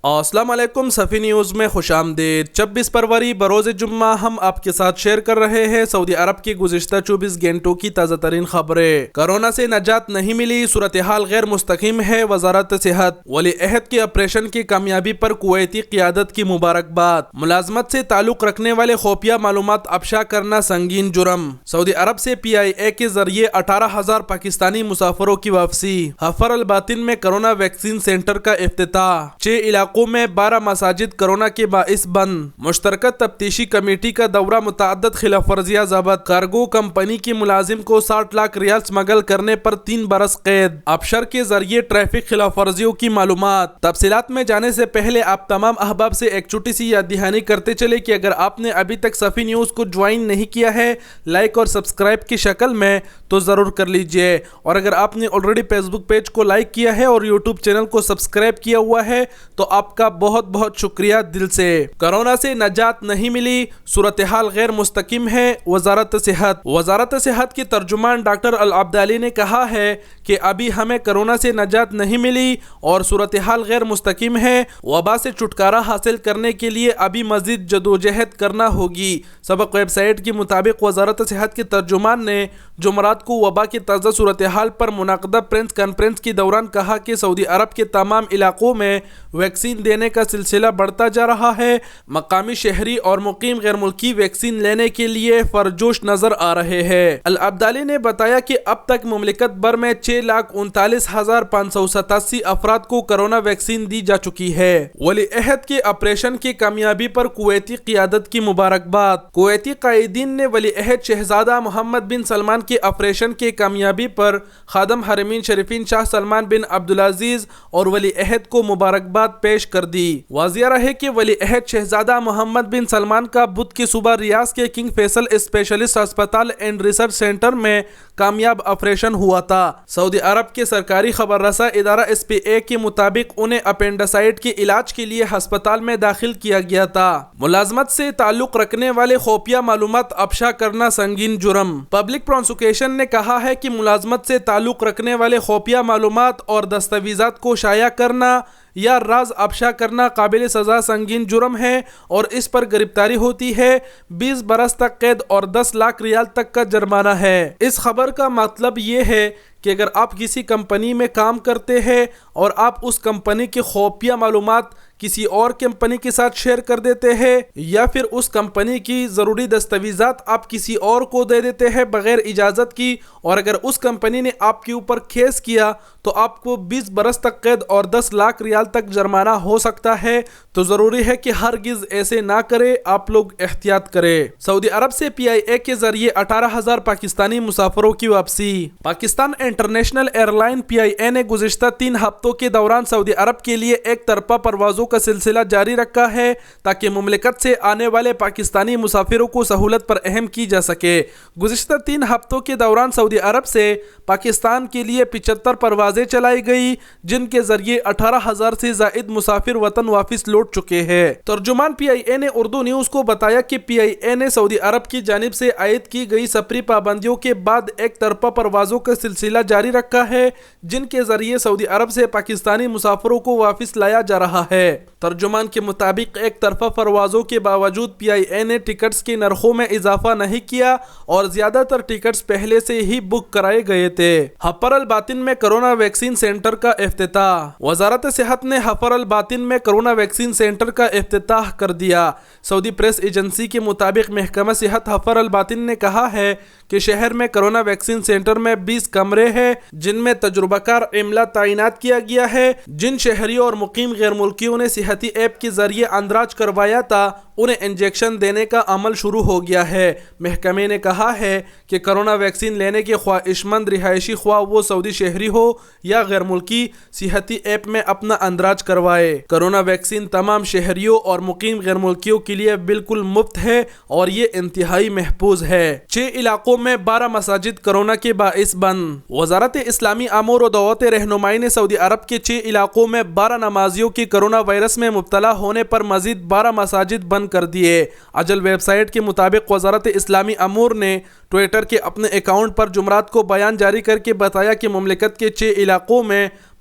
السلام علیکم، صفی نیوز میں خوش آمدید۔ 26 فروری بروز جمعہ ہم آپ کے ساتھ شیئر کر رہے ہیں سعودی عرب کی گزشتہ 24 گھنٹوں کی تازہ ترین خبریں۔ کورونا سے نجات نہیں ملی، صورتحال غیر مستقیم ہے، وزارت صحت۔ ولی عہد کے آپریشن کی کامیابی پر کویتی قیادت کی مبارکباد۔ ملازمت سے تعلق رکھنے والے خفیہ معلومات افشا کرنا سنگین جرم۔ سعودی عرب سے PIA کے ذریعے 18,000 پاکستانی مسافروں کی واپسی۔ حفر الباطن میں کورونا ویکسین سینٹر کا افتتاح۔ 6 علاقوں میں 12 مساجد کورونا کے باعث بند۔ مشترکہ تفتیشی کمیٹی کا دورہ، متعدد خلاف ورزیاں ضبط۔ کارگو کمپنی کے ملازم کو 60 لاکھ ریال اسمگل کرنے پر 3 برس قید۔ ابشر کے ذریعے ٹریفک خلاف ورزیوں کی معلومات۔ تفصیلات میں جانے سے پہلے آپ تمام احباب سے ایک چھوٹی سی یاد دہانی کرتے چلے کہ اگر آپ نے ابھی تک صفی نیوز کو جوائن نہیں کیا ہے لائک اور سبسکرائب کی شکل میں تو ضرور کر لیجئے، اور اگر آپ نے آلریڈی فیس بک پیج کو لائک کیا ہے اور یوٹیوب چینل کو سبسکرائب کیا ہوا ہے تو آپ کا بہت بہت شکریہ دل سے۔ کورونا سے نجات نہیں ملی، صورتحال غیر مستقیم ہے، وزارت صحت۔ وزارت صحت کے ترجمان ڈاکٹر العبدالی نے کہا ہے کہ ابھی ہمیں کورونا سے نجات نہیں ملی اور صورتحال غیر مستقیم ہے۔ وبا سے چھٹکارا حاصل کرنے کے لیے ابھی مزید جدوجہد کرنا ہوگی۔ سبق ویب سائٹ کے مطابق وزارت صحت کے ترجمان نے جمعرات کو وبا کی تازہ صورتحال پر منعقدہ پریس کانفرنس کے دوران کہا کہ سعودی عرب کے تمام علاقوں میں ویکسین دینے کا سلسلہ بڑھتا جا رہا ہے۔ مقامی شہری اور مقیم غیر ملکی ویکسین لینے کے لیے پرجوش نظر آ رہے ہیں۔ العبدالی نے بتایا کہ اب تک مملکت بھر میں 6,39,587 افراد کو کورونا ویکسین دی جا چکی ہے۔ ولی عہد کے آپریشن کی کامیابی پر کویتی قیادت کی مبارکباد۔ کویتی قائدین نے ولی عہد شہزادہ محمد بن سلمان کے آپریشن کی کامیابی پر خادم حرمین شریفین شاہ سلمان بن عبدالعزیز اور ولی عہد کو مبارکباد پیش کر دی۔ واضح رہے کہ ولی عہد شہزادہ محمد بن سلمان کا بدھ کی صبح ریاض کے کنگ فیصل اسپیشلسٹ ہسپتال اینڈ ریسرچ سینٹر میں کامیاب آپریشن ہوا تھا۔ سعودی عرب کے سرکاری خبر رساں ادارہ SPA کے مطابق انہیں اپینڈیسائٹ کے علاج کے لیے ہسپتال میں داخل کیا گیا تھا۔ ملازمت سے تعلق رکھنے والے خفیہ معلومات افشا کرنا سنگین جرم۔ پبلک پروسیکیوشن نے کہا ہے کہ ملازمت سے تعلق رکھنے والے خفیہ معلومات اور دستاویزات کو شائع کرنا یا راز افشا کرنا قابل سزا سنگین جرم ہے اور اس پر گرفتاری ہوتی ہے، 20 برس تک قید اور 10 لاکھ ریال تک کا جرمانہ ہے۔ اس خبر کا مطلب یہ ہے کہ اگر آپ کسی کمپنی میں کام کرتے ہیں اور آپ اس کمپنی کی خفیہ معلومات کسی اور کمپنی کے ساتھ شیئر کر دیتے ہیں یا پھر اس کمپنی کی ضروری دستاویزات آپ کسی اور کو دے دیتے ہیں بغیر اجازت کی، اور اگر اس کمپنی نے آپ کے اوپر کیس کیا تو آپ کو 20 برس تک قید اور 10 لاکھ ریال تک جرمانہ ہو سکتا ہے۔ تو ضروری ہے کہ ہرگز ایسے نہ کرے، آپ لوگ احتیاط کریں۔ سعودی عرب سے PIA کے ذریعے 18,000 پاکستانی مسافروں کی واپسی۔ Pakistan international air line PIA نے گزشتہ 3 ہفتوں کے دوران سعودی عرب کے لیے ایک طرفہ پروازوں کا سلسلہ جاری رکھا ہے تاکہ مملکت سے آنے والے پاکستانی مسافروں کو سہولت پر اہم کی جا سکے۔ گزشتہ 3 ہفتوں کے دوران سعودی عرب سے پاکستان کے لیے 75 پروازیں چلائی گئی، جن کے ذریعے 18,000 سے زائد مسافر وطن واپس لوٹ چکے ہیں۔ ترجمان PIA نے اردو نیوز کو بتایا کہ PIA نے سعودی عرب کی جانب سے عائد کی گئی سفری پابندیوں کے بعد ایک طرفہ پروازوں کا سلسلہ جاری رکھا ہے، جن کے ذریعے سعودی عرب سے پاکستانی مسافروں کو واپس لایا جا رہا ہے۔ ترجمان کے مطابق ایک طرفہ پروازوں کے باوجود PIA نے ٹکٹس کے نرخوں میں اضافہ نہیں کیا اور زیادہ تر ٹکٹس پہلے سے ہی بک کرائے گئے تھے۔ حفر الباطن میں کورونا ویکسین سینٹر کا افتتاح۔ وزارت صحت نے حفر الباطن میں کورونا ویکسین سینٹر کا افتتاح کر دیا۔ سعودی پریس ایجنسی کے مطابق محکمہ صحت حفر الباطن نے کہا ہے کہ شہر میں کورونا ویکسین سینٹر میں 20 کمرے ہیں جن میں تجربہ کار عملہ تعینات کیا گیا ہے۔ جن شہریوں اور مقیم غیر ملکیوں نے صحتی ایپ کے ذریعے اندراج کروایا تھا انہیں انجیکشن دینے کا عمل شروع ہو گیا ہے۔ محکمے نے کہا ہے کہ کورونا ویکسین لینے کے خواہش مند رہائشی خواہ وہ سعودی شہری ہو یا غیر ملکی صحتی ایپ میں اپنا اندراج کروائے۔ کورونا ویکسین تمام شہریوں اور مقیم غیر ملکیوں کے لیے بالکل مفت ہے اور یہ انتہائی محفوظ ہے۔ 6 علاقوں میں 12 مساجد کورونا کے باعث بند۔ وزارت اسلامی امور و دعوت رہنمائی نے سعودی عرب کے 6 علاقوں میں 12 نمازیوں کی کورونا وائرس میں مبتلا ہونے پر مزید 12 مساجد بند کر دیے۔ اجل ویب سائٹ کے مطابق وزارت اسلامی امور نے ٹویٹر کے اپنے اکاؤنٹ پر جمعرات کو بیان جاری کر کے بتایا کہ مملکت کے 6 علاقوں میں